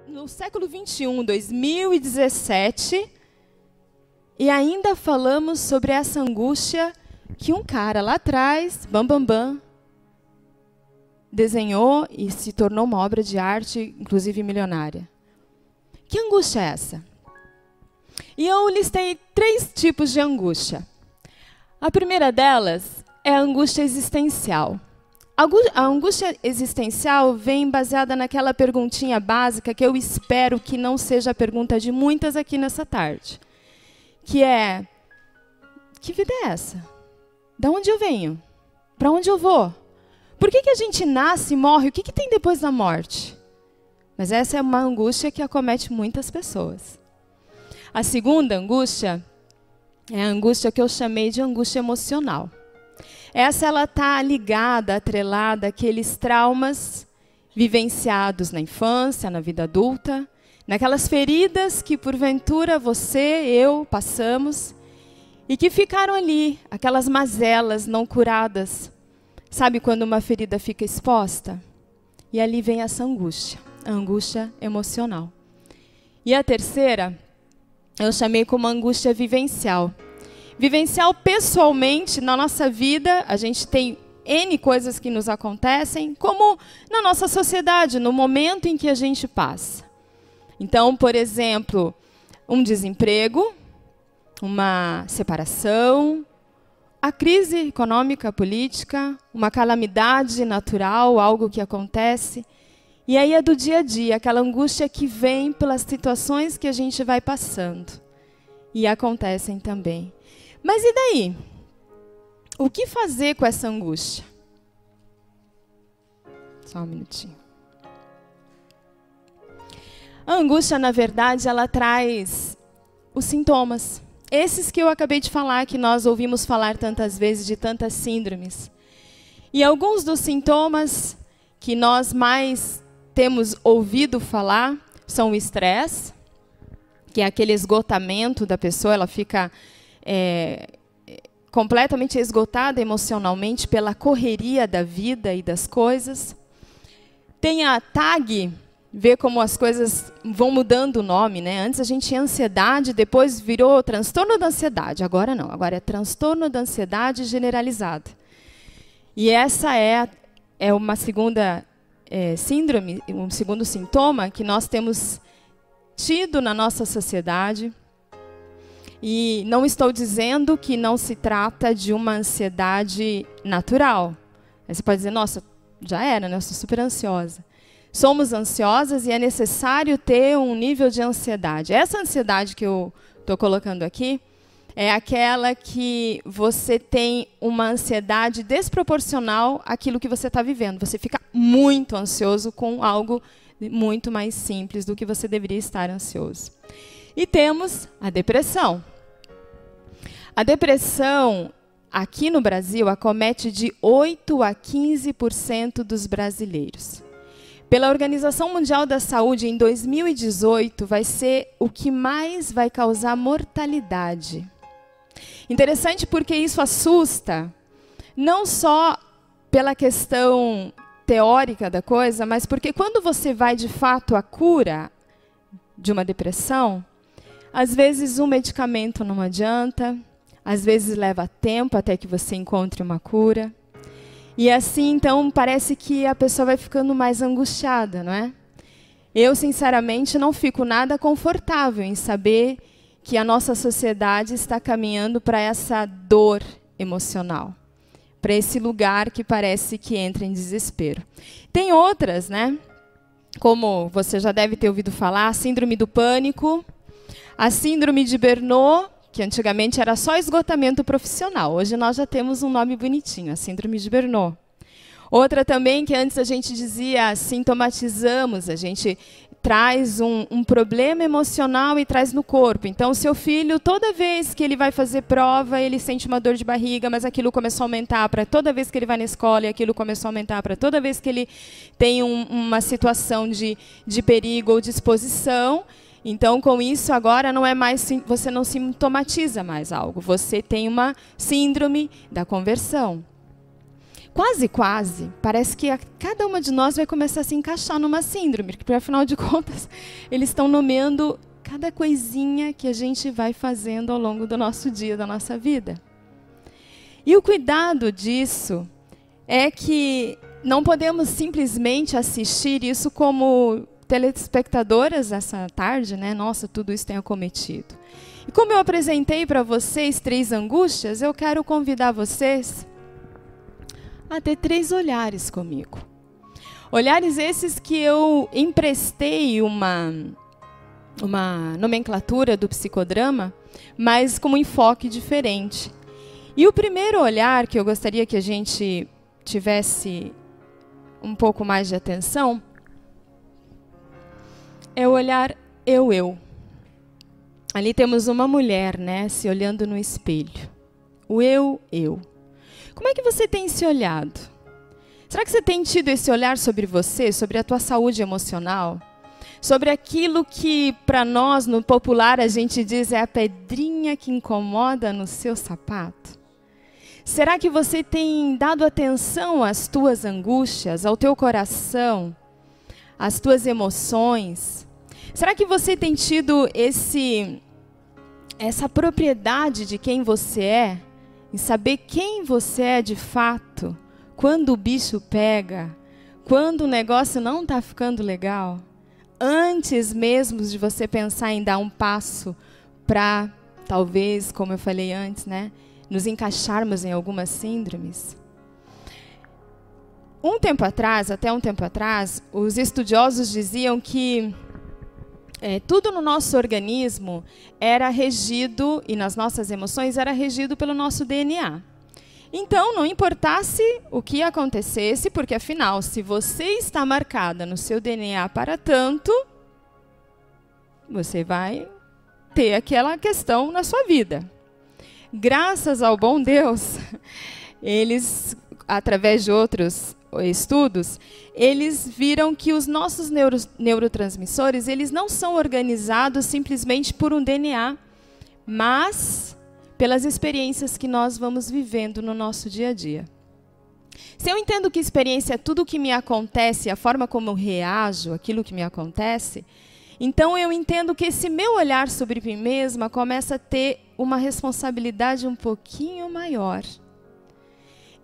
no século 21, 2017, e ainda falamos sobre essa angústia que um cara lá atrás, desenhou e se tornou uma obra de arte, inclusive milionária. Que angústia é essa? E eu listei 3 tipos de angústia. A primeira delas é a angústia existencial. A angústia existencial vem baseada naquela perguntinha básica que eu espero que não seja a pergunta de muitas aqui nessa tarde. Que é, que vida é essa? Da onde eu venho? Para onde eu vou? Por que a gente nasce e morre? O que tem depois da morte? Mas essa é uma angústia que acomete muitas pessoas. A segunda angústia é a angústia que eu chamei de angústia emocional. Essa ela está ligada, atrelada àqueles traumas vivenciados na infância, na vida adulta, naquelas feridas que porventura você, eu passamos e que ficaram ali, aquelas mazelas não curadas. Sabe quando uma ferida fica exposta? E ali vem essa angústia, a angústia emocional. E a terceira, eu chamei como angústia vivencial. Vivencial pessoalmente, na nossa vida, a gente tem N coisas que nos acontecem, como na nossa sociedade, no momento em que a gente passa. Então, por exemplo, um desemprego, uma separação, a crise econômica, política, uma calamidade natural, algo que acontece. E aí é do dia a dia, aquela angústia que vem pelas situações que a gente vai passando. E acontecem também. Mas e daí? O que fazer com essa angústia? Só um minutinho. A angústia, na verdade, ela traz os sintomas. Esses que eu acabei de falar, que nós ouvimos falar tantas vezes, de tantas síndromes. E alguns dos sintomas que nós mais temos ouvido falar são o estresse, que é aquele esgotamento da pessoa, ela fica completamente esgotada emocionalmente pela correria da vida e das coisas. Tem a TAG, ver como as coisas vão mudando o nome, né? Antes a gente tinha ansiedade, depois virou transtorno da ansiedade. Agora não, agora é transtorno da ansiedade generalizada. E essa é uma segunda síndrome, um segundo sintoma que nós temos tido na nossa sociedade. E não estou dizendo que não se trata de uma ansiedade natural. Aí você pode dizer, nossa, já era, né? Eu sou super ansiosa. Somos ansiosas e é necessário ter um nível de ansiedade. Essa ansiedade que eu estou colocando aqui é aquela que você tem uma ansiedade desproporcional àquilo que você está vivendo. Você fica muito ansioso com algo muito mais simples do que você deveria estar ansioso. E temos a depressão. A depressão, aqui no Brasil, acomete de 8 a 15% dos brasileiros. Pela Organização Mundial da Saúde, em 2018, vai ser o que mais vai causar mortalidade. Interessante porque isso assusta, não só pela questão teórica da coisa, mas porque quando você vai, de fato, à cura de uma depressão, às vezes um medicamento não adianta, às vezes leva tempo até que você encontre uma cura. E assim, então, parece que a pessoa vai ficando mais angustiada, não é? Eu, sinceramente, não fico nada confortável em saber que a nossa sociedade está caminhando para essa dor emocional, para esse lugar que parece que entra em desespero. Tem outras, né? Como você já deve ter ouvido falar, a síndrome do pânico, a síndrome de Burnout, que antigamente era só esgotamento profissional. Hoje nós já temos um nome bonitinho, a síndrome de Burnout. Outra também que antes a gente dizia sintomatizamos, a gente traz um problema emocional e traz no corpo. Então, o seu filho, toda vez que ele vai fazer prova, ele sente uma dor de barriga, mas aquilo começou a aumentar para toda vez que ele vai na escola, e aquilo começou a aumentar para toda vez que ele tem uma situação de perigo ou de exposição. Então, com isso, agora não é mais, você não sintomatiza mais algo, você tem uma síndrome da conversão. quase, parece que cada uma de nós vai começar a se encaixar numa síndrome, porque afinal de contas, eles estão nomeando cada coisinha que a gente vai fazendo ao longo do nosso dia, da nossa vida. E o cuidado disso é que não podemos simplesmente assistir isso como telespectadoras essa tarde, né? Nossa, tudo isso tem acometido. E como eu apresentei para vocês 3 angústias, eu quero convidar vocês a ter 3 olhares comigo. Olhares esses que eu emprestei uma nomenclatura do psicodrama, mas com um enfoque diferente. E o primeiro olhar que eu gostaria que a gente tivesse um pouco mais de atenção é o olhar eu. Ali temos uma mulher, né, se olhando no espelho. O eu. Como é que você tem se olhado? Será que você tem tido esse olhar sobre você, sobre a tua saúde emocional? Sobre aquilo que, para nós, no popular, a gente diz é a pedrinha que incomoda no seu sapato? Será que você tem dado atenção às tuas angústias, ao teu coração, às tuas emoções? Será que você tem tido essa propriedade de quem você é, em saber quem você é de fato, quando o bicho pega, quando o negócio não está ficando legal, antes mesmo de você pensar em dar um passo para, talvez, como eu falei antes, né, nos encaixarmos em algumas síndromes? Até um tempo atrás, os estudiosos diziam que tudo no nosso organismo era regido, e nas nossas emoções, era regido pelo nosso DNA. Então, não importasse o que acontecesse, porque, afinal, se você está marcada no seu DNA para tanto, você vai ter aquela questão na sua vida. Graças ao bom Deus, eles, através de outros estudos, eles viram que os nossos neurotransmissores, eles não são organizados simplesmente por um DNA, mas pelas experiências que nós vamos vivendo no nosso dia a dia. Se eu entendo que experiência é tudo o que me acontece, a forma como eu reajo àquilo que me acontece, então eu entendo que esse meu olhar sobre mim mesma começa a ter uma responsabilidade um pouquinho maior.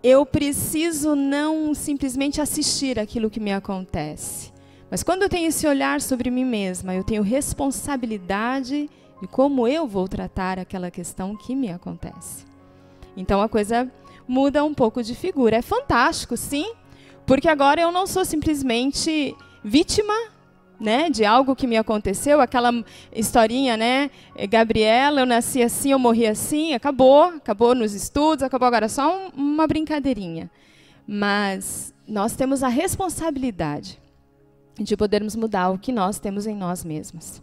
Eu preciso não simplesmente assistir aquilo que me acontece. Mas quando eu tenho esse olhar sobre mim mesma, eu tenho responsabilidade de como eu vou tratar aquela questão que me acontece. Então a coisa muda um pouco de figura. É fantástico, sim, porque agora eu não sou simplesmente vítima, né, de algo que me aconteceu, aquela historinha, né, Gabriela, eu nasci assim, eu morri assim, acabou nos estudos, acabou agora só uma brincadeirinha. Mas nós temos a responsabilidade de podermos mudar o que nós temos em nós mesmos.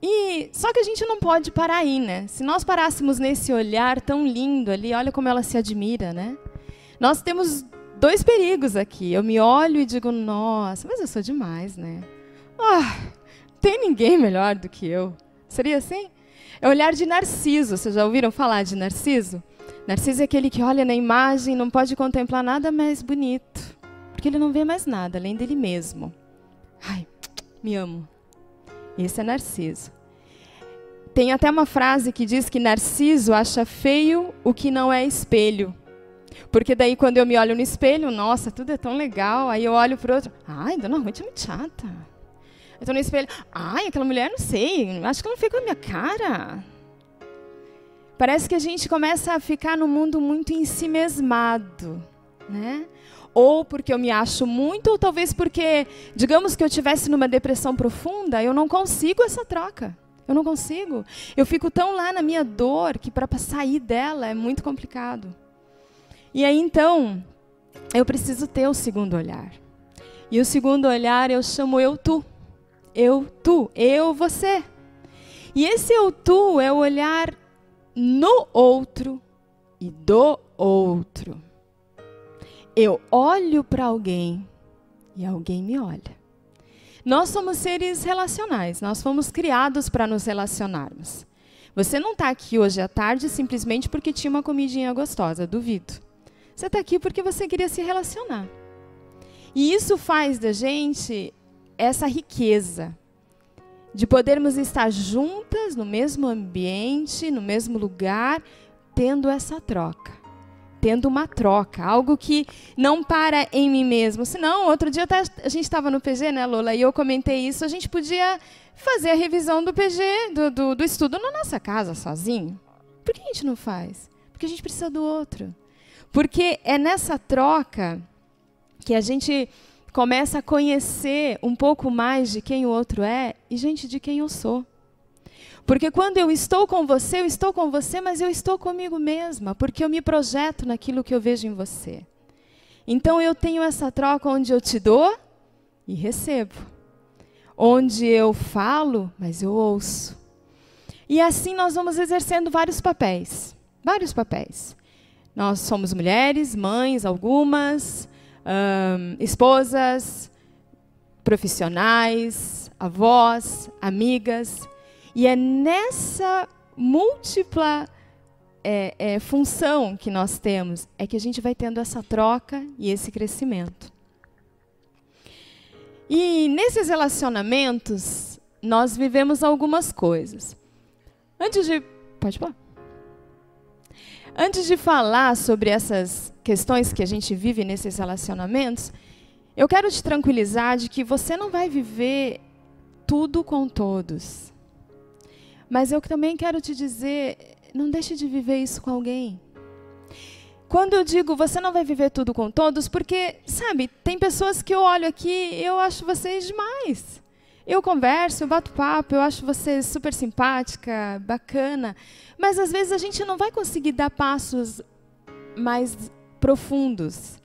E só que a gente não pode parar aí, né? Se nós parássemos nesse olhar tão lindo ali, olha como ela se admira, né? Nós temos 2 perigos aqui. Eu me olho e digo, nossa, mas eu sou demais, né? Tem ninguém melhor do que eu. Seria assim? É o olhar de Narciso. Vocês já ouviram falar de Narciso? Narciso é aquele que olha na imagem, não pode contemplar nada mais bonito, porque ele não vê mais nada além dele mesmo. Ai, me amo. Esse é Narciso. Tem até uma frase que diz que Narciso acha feio o que não é espelho. Porque daí quando eu me olho no espelho, nossa, tudo é tão legal. Aí eu olho para o outro, ai, Dona Ruth é muito chata. Eu estou no espelho, ai, aquela mulher, não sei, acho que ela não fez com a minha cara. Parece que a gente começa a ficar num mundo muito ensimesmado, né? Ou porque eu me acho muito, ou talvez porque, digamos que eu estivesse numa depressão profunda, eu não consigo essa troca. Eu não consigo. Eu fico tão lá na minha dor que para sair dela é muito complicado. E aí, então, eu preciso ter o segundo olhar. E o segundo olhar eu chamo eu, tu. Eu, tu. Eu, você. E esse eu, tu é o olhar no outro e do outro. Eu olho para alguém e alguém me olha. Nós somos seres relacionais, nós fomos criados para nos relacionarmos. Você não está aqui hoje à tarde simplesmente porque tinha uma comidinha gostosa, duvido. Você está aqui porque você queria se relacionar. E isso faz da gente essa riqueza de podermos estar juntas no mesmo ambiente, no mesmo lugar, tendo essa troca. Tendo uma troca, algo que não para em mim mesmo. Senão, outro dia a gente estava no PG, né, Lola? E eu comentei isso, a gente podia fazer a revisão do PG, do estudo na nossa casa, sozinho. Por que a gente não faz? Porque a gente precisa do outro. Porque é nessa troca que a gente começa a conhecer um pouco mais de quem o outro é e, gente, de quem eu sou. Porque quando eu estou com você, mas eu estou comigo mesma, porque eu me projeto naquilo que eu vejo em você. Então eu tenho essa troca onde eu te dou e recebo. Onde eu falo, mas eu ouço. E assim nós vamos exercendo vários papéis. Vários papéis. Nós somos mulheres, mães, algumas, esposas, profissionais, avós, amigas. E é nessa múltipla função que nós temos, é que a gente vai tendo essa troca e esse crescimento. E nesses relacionamentos, nós vivemos algumas coisas. Antes de falar sobre essas questões que a gente vive nesses relacionamentos, eu quero te tranquilizar de que você não vai viver tudo com todos. Mas eu também quero te dizer, não deixe de viver isso com alguém. Quando eu digo você não vai viver tudo com todos, porque, sabe, tem pessoas que eu olho aqui e eu acho vocês demais. Eu converso, eu bato papo, eu acho você super simpática, bacana. Mas às vezes a gente não vai conseguir dar passos mais profundos.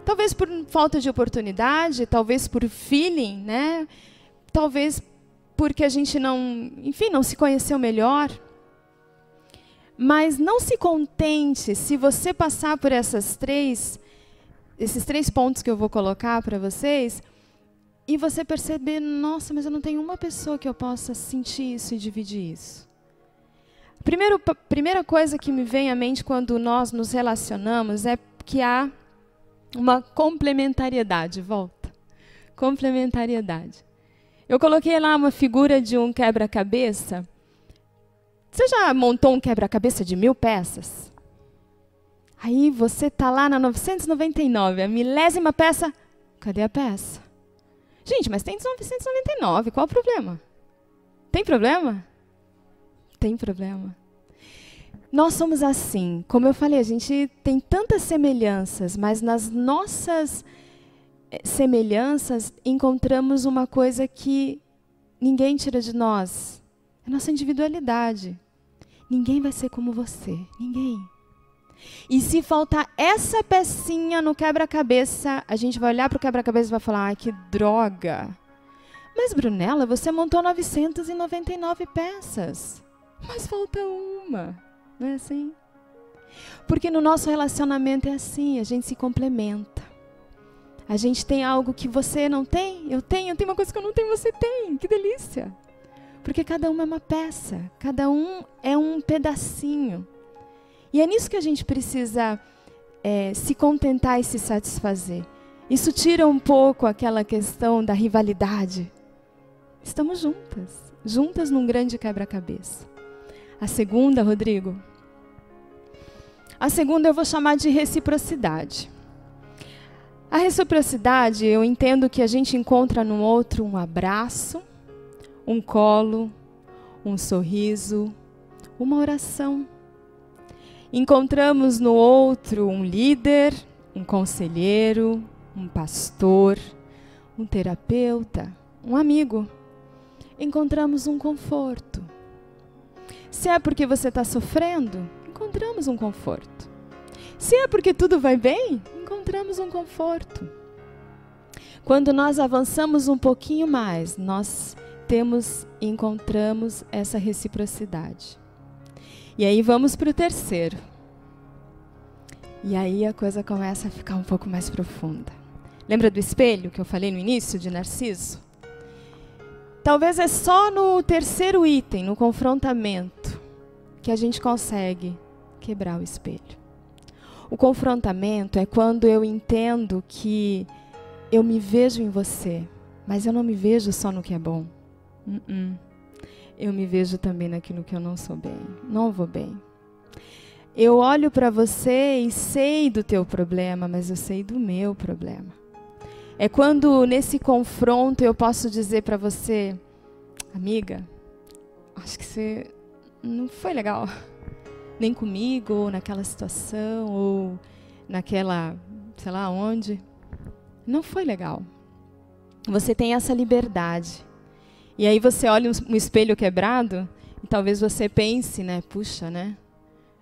Talvez por falta de oportunidade, talvez por feeling, né? Talvez porque a gente não se conheceu melhor. Mas não se contente se você passar por esses três pontos que eu vou colocar para vocês, e você perceber, nossa, mas eu não tenho uma pessoa que eu possa sentir isso e dividir isso. Primeira coisa que me vem à mente quando nós nos relacionamos é que há uma complementariedade. Volta. Complementariedade. Eu coloquei lá uma figura de um quebra-cabeça. Você já montou um quebra-cabeça de 1000 peças? Aí você está lá na 999, a 1000ª peça. Cadê a peça? Gente, mas tem 999, qual o problema? Tem problema? Tem problema. Nós somos assim. Como eu falei, a gente tem tantas semelhanças, mas nas nossas semelhanças encontramos uma coisa que ninguém tira de nós. É a nossa individualidade. Ninguém vai ser como você. Ninguém. E se faltar essa pecinha no quebra-cabeça, a gente vai olhar para o quebra-cabeça e vai falar, ai, que droga. Mas, Brunella, você montou 999 peças. Mas falta uma. Não é assim? Porque no nosso relacionamento é assim, a gente se complementa. A gente tem algo que você não tem, eu tenho uma coisa que eu não tenho, você tem. Que delícia. Porque cada um é uma peça, cada um é um pedacinho. E é nisso que a gente precisa se contentar e se satisfazer. Isso tira um pouco aquela questão da rivalidade. Estamos juntas, juntas num grande quebra-cabeça. A segunda, Rodrigo? A segunda eu vou chamar de reciprocidade. A reciprocidade, eu entendo que a gente encontra no outro um abraço, um colo, um sorriso, uma oração. Encontramos no outro um líder, um conselheiro, um pastor, um terapeuta, um amigo. Encontramos um conforto. Se é porque você está sofrendo, encontramos um conforto. Se é porque tudo vai bem, encontramos um conforto. Quando nós avançamos um pouquinho mais, nós encontramos essa reciprocidade. E aí vamos para o terceiro. E aí a coisa começa a ficar um pouco mais profunda. Lembra do espelho que eu falei no início, de Narciso? Talvez é só no terceiro item, no confrontamento, que a gente consegue quebrar o espelho. O confrontamento é quando eu entendo que eu me vejo em você, mas eu não me vejo só no que é bom. Eu me vejo também naquilo que eu não sou bem, não vou bem. Eu olho para você e sei do teu problema, mas eu sei do meu problema. É quando nesse confronto eu posso dizer para você, amiga, acho que você não foi legal, nem comigo, ou naquela situação, ou naquela, sei lá onde. Não foi legal. Você tem essa liberdade. E aí você olha um espelho quebrado e talvez você pense, né? Puxa, né?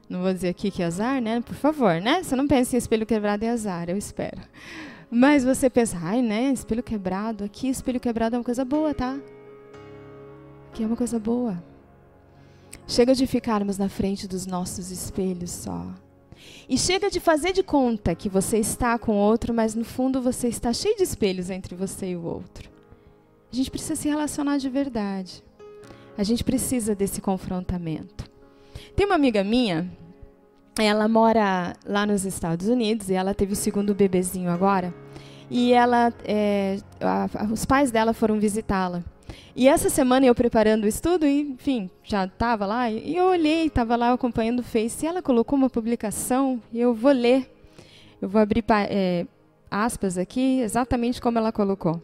Não vou dizer aqui que é azar, né? Por favor, né? Você não pense em espelho quebrado é azar, eu espero. Mas você pensa, ai, né? Espelho quebrado. Aqui, espelho quebrado é uma coisa boa, tá? Aqui é uma coisa boa. Chega de ficarmos na frente dos nossos espelhos só. E chega de fazer de conta que você está com outro, mas no fundo você está cheio de espelhos entre você e o outro. A gente precisa se relacionar de verdade. A gente precisa desse confrontamento. Tem uma amiga minha, ela mora lá nos Estados Unidos e ela teve o segundo bebezinho agora. E ela, os pais dela foram visitá-la. E essa semana eu preparando o estudo, e, enfim, já estava lá, e eu olhei, estava lá acompanhando o Face, e ela colocou uma publicação, e eu vou ler, eu vou abrir aspas aqui, exatamente como ela colocou.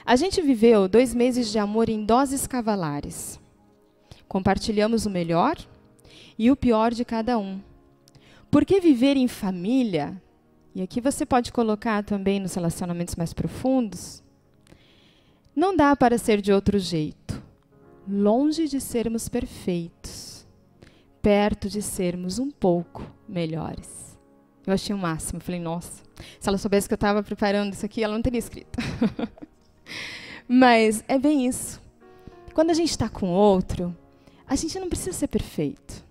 A gente viveu 2 meses de amor em doses cavalares. Compartilhamos o melhor e o pior de cada um. Porque viver em família, e aqui você pode colocar também nos relacionamentos mais profundos, não dá para ser de outro jeito. Longe de sermos perfeitos, perto de sermos um pouco melhores. Eu achei o máximo. Falei, nossa, se ela soubesse que eu estava preparando isso aqui, ela não teria escrito. Mas é bem isso. Quando a gente está com outro, a gente não precisa ser perfeito.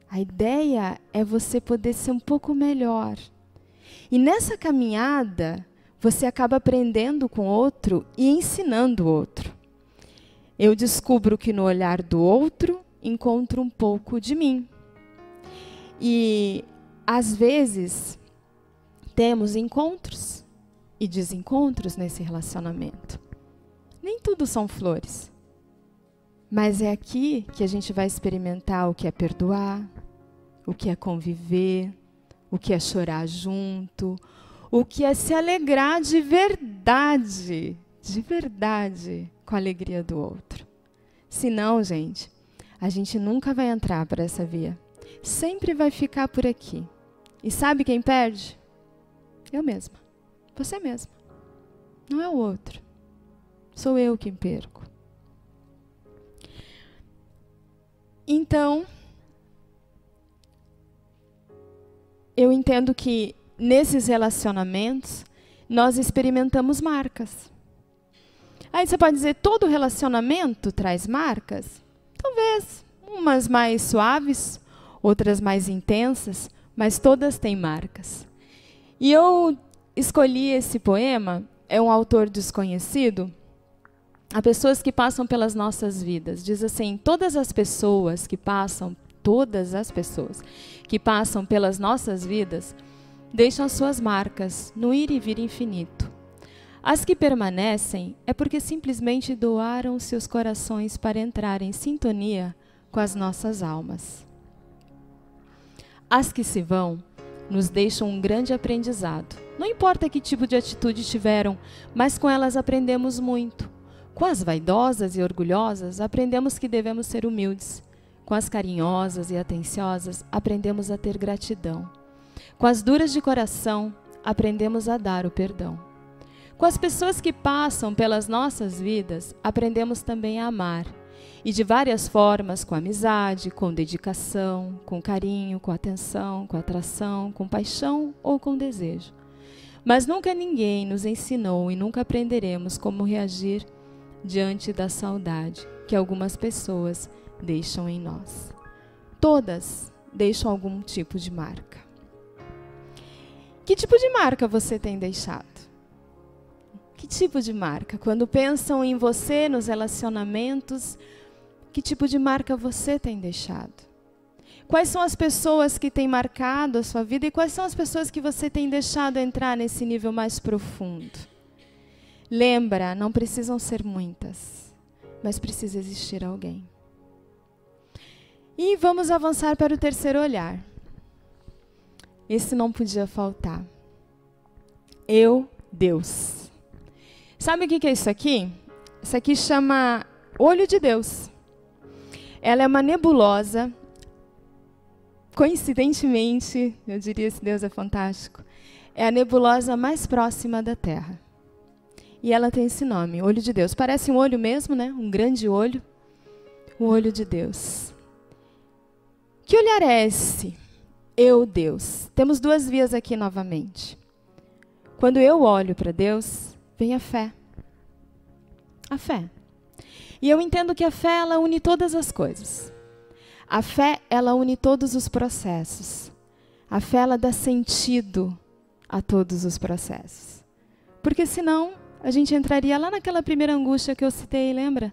A ideia é você poder ser um pouco melhor. E nessa caminhada, você acaba aprendendo com o outro e ensinando o outro. Eu descubro que no olhar do outro, encontro um pouco de mim. E, às vezes, temos encontros e desencontros nesse relacionamento. Nem tudo são flores. Mas é aqui que a gente vai experimentar o que é perdoar, o que é conviver, o que é chorar junto, o que é se alegrar de verdade, com a alegria do outro. Senão, gente, a gente nunca vai entrar para essa via. Sempre vai ficar por aqui. E sabe quem perde? Eu mesma. Você mesma. Não é o outro. Sou eu quem perco. Então, eu entendo que nesses relacionamentos, nós experimentamos marcas. Aí você pode dizer, todo relacionamento traz marcas? Talvez. Umas mais suaves, outras mais intensas, mas todas têm marcas. E eu escolhi esse poema, é um autor desconhecido, há pessoas que passam pelas nossas vidas. Diz assim, todas as pessoas que passam pelas nossas vidas, deixam suas marcas no ir e vir infinito. As que permanecem é porque simplesmente doaram seus corações para entrar em sintonia com as nossas almas. As que se vão nos deixam um grande aprendizado. Não importa que tipo de atitude tiveram, mas com elas aprendemos muito. Com as vaidosas e orgulhosas, aprendemos que devemos ser humildes. Com as carinhosas e atenciosas, aprendemos a ter gratidão. Com as duras de coração, aprendemos a dar o perdão. Com as pessoas que passam pelas nossas vidas, aprendemos também a amar. E de várias formas, com amizade, com dedicação, com carinho, com atenção, com atração, com paixão ou com desejo. Mas nunca ninguém nos ensinou e nunca aprenderemos como reagir diante da saudade que algumas pessoas deixam em nós. Todas deixam algum tipo de marca. Que tipo de marca você tem deixado? Que tipo de marca? Quando pensam em você, nos relacionamentos, que tipo de marca você tem deixado? Quais são as pessoas que têm marcado a sua vida e quais são as pessoas que você tem deixado entrar nesse nível mais profundo? Lembra, não precisam ser muitas, mas precisa existir alguém. E vamos avançar para o terceiro olhar. Esse não podia faltar. Eu, Deus. Sabe o que é isso aqui? Isso aqui chama Olho de Deus. Ela é uma nebulosa. Coincidentemente, eu diria, esse Deus é fantástico, é a nebulosa mais próxima da Terra. E ela tem esse nome, Olho de Deus. Parece um olho mesmo, né? Um grande olho. O Olho de Deus. Que olhar é esse? Eu, Deus. Temos duas vias aqui novamente. Quando eu olho para Deus, vem a fé. A fé. E eu entendo que a fé, ela une todas as coisas. A fé, ela une todos os processos. A fé, ela dá sentido a todos os processos. Porque senão, a gente entraria lá naquela primeira angústia que eu citei, lembra?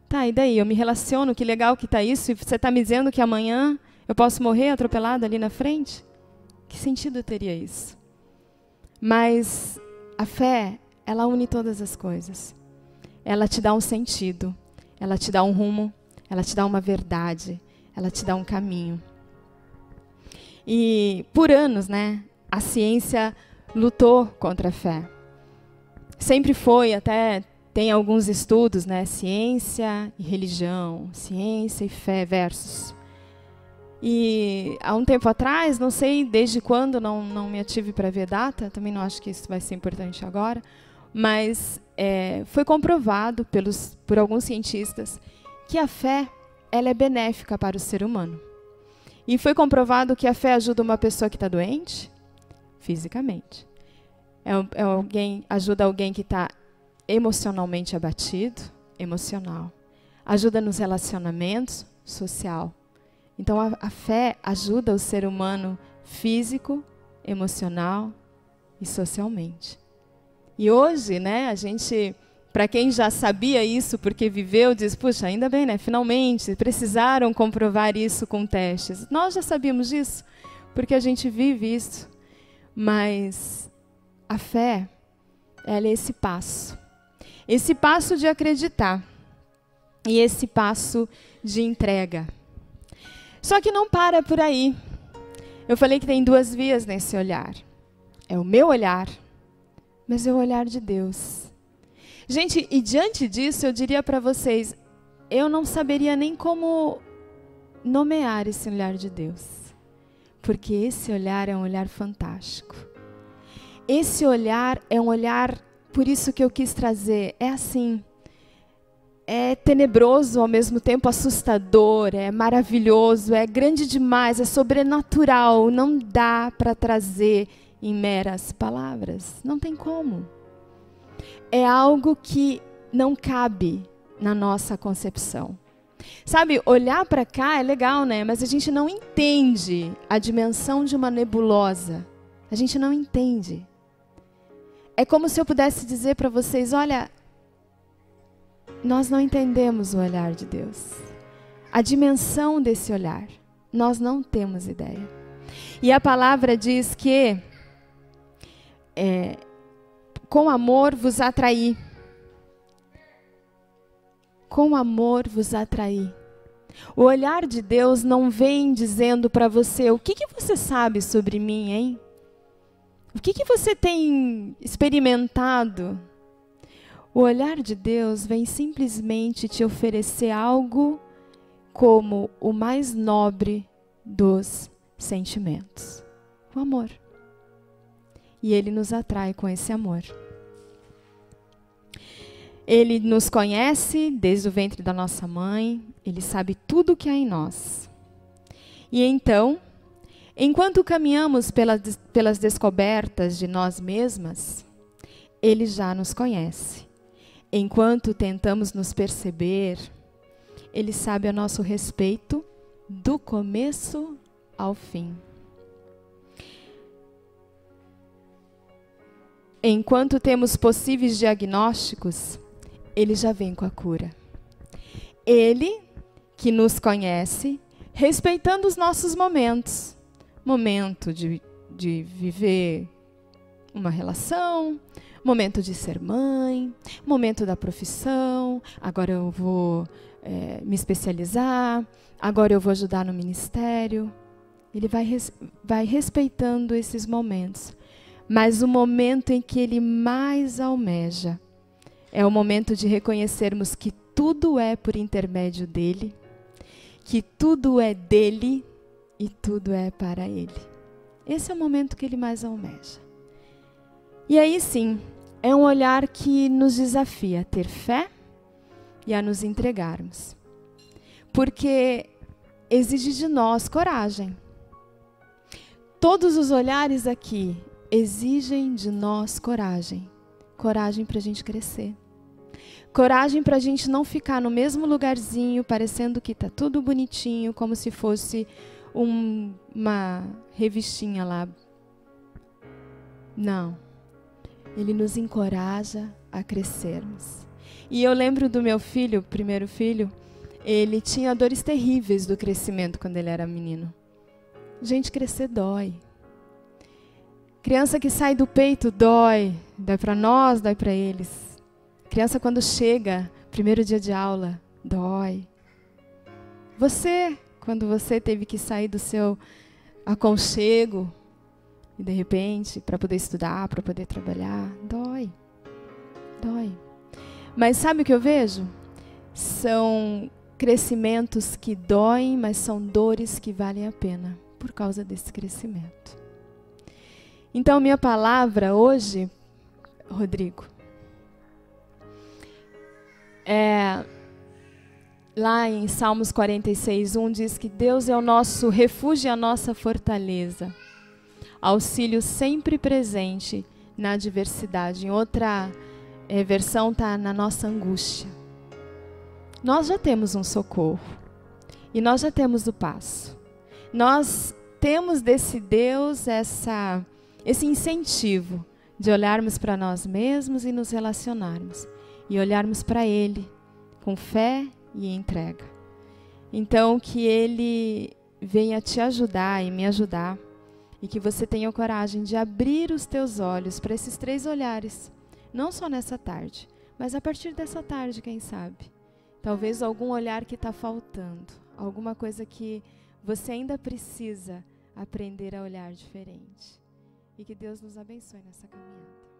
Tá, e daí? Eu me relaciono, que legal que tá isso, e você está me dizendo que amanhã eu posso morrer atropelado ali na frente? Que sentido teria isso? Mas a fé, ela une todas as coisas. Ela te dá um sentido, ela te dá um rumo, ela te dá uma verdade, ela te dá um caminho. E por anos, né, a ciência lutou contra a fé. Sempre foi, até tem alguns estudos, né, ciência e religião, ciência e fé versus. E há um tempo atrás, não sei desde quando, não me ative para ver data, também não acho que isso vai ser importante agora, mas foi comprovado por alguns cientistas que a fé, ela é benéfica para o ser humano. E foi comprovado que a fé ajuda uma pessoa que está doente, fisicamente. Ajuda alguém que está emocionalmente abatido, emocional. Ajuda nos relacionamentos, social. Então, a fé ajuda o ser humano físico, emocional e socialmente. E hoje, né, a gente, para quem já sabia isso porque viveu, diz, puxa, ainda bem, né, finalmente, precisaram comprovar isso com testes. Nós já sabíamos disso, porque a gente vive isso. Mas a fé, ela é esse passo de acreditar e esse passo de entrega. Só que não para por aí. Eu falei que tem duas vias nesse olhar. É o meu olhar, mas é o olhar de Deus. Gente, e diante disso eu diria para vocês, eu não saberia nem como nomear esse olhar de Deus. Porque esse olhar é um olhar fantástico. Esse olhar é um olhar, por isso que eu quis trazer, é assim, é tenebroso, ao mesmo tempo assustador, é maravilhoso, é grande demais, é sobrenatural, não dá para trazer em meras palavras, não tem como. É algo que não cabe na nossa concepção. Sabe, olhar para cá é legal, né? Mas a gente não entende a dimensão de uma nebulosa. A gente não entende. É como se eu pudesse dizer para vocês, olha, nós não entendemos o olhar de Deus. A dimensão desse olhar, nós não temos ideia. E a palavra diz que com amor vos atraí. Com amor vos atraí. O olhar de Deus não vem dizendo para você, o que você sabe sobre mim, hein? O que você tem experimentado? O olhar de Deus vem simplesmente te oferecer algo como o mais nobre dos sentimentos. O amor. E Ele nos atrai com esse amor. Ele nos conhece desde o ventre da nossa mãe. Ele sabe tudo o que há em nós. E então, enquanto caminhamos pelas descobertas de nós mesmas, Ele já nos conhece. Enquanto tentamos nos perceber, Ele sabe a nosso respeito do começo ao fim. Enquanto temos possíveis diagnósticos, Ele já vem com a cura. Ele, que nos conhece, respeitando os nossos momentos. Momento de viver uma relação, momento de ser mãe, momento da profissão, agora eu vou me especializar, agora eu vou ajudar no ministério. Ele vai respeitando esses momentos. Mas o momento em que ele mais almeja é o momento de reconhecermos que tudo é por intermédio dele, que tudo é dele e tudo é para ele. Esse é o momento que ele mais almeja. E aí sim, é um olhar que nos desafia a ter fé e a nos entregarmos. Porque exige de nós coragem. Todos os olhares aqui exigem de nós coragem. Coragem para a gente crescer. Coragem para a gente não ficar no mesmo lugarzinho, parecendo que está tudo bonitinho, como se fosse uma revistinha lá. Não. Ele nos encoraja a crescermos. E eu lembro do meu filho, o primeiro filho, ele tinha dores terríveis do crescimento quando ele era menino. Gente, crescer dói. Criança que sai do peito dói. Dói para nós, dói para eles. Criança quando chega, primeiro dia de aula, dói. Você, quando você teve que sair do seu aconchego, e de repente, para poder estudar, para poder trabalhar, dói. Dói. Mas sabe o que eu vejo? São crescimentos que doem, mas são dores que valem a pena por causa desse crescimento. Então, minha palavra hoje, Rodrigo, lá em Salmos 46:1 diz que Deus é o nosso refúgio e a nossa fortaleza, auxílio sempre presente na adversidade. Em outra versão está na nossa angústia. Nós já temos um socorro e nós já temos o passo. Nós temos desse Deus esse incentivo de olharmos para nós mesmos e nos relacionarmos. E olharmos para Ele com fé e entrega. Então, que Ele venha te ajudar e me ajudar. E que você tenha coragem de abrir os teus olhos para esses 3 olhares. Não só nessa tarde, mas a partir dessa tarde, quem sabe. Talvez algum olhar que está faltando. Alguma coisa que você ainda precisa aprender a olhar diferente. E que Deus nos abençoe nessa caminhada.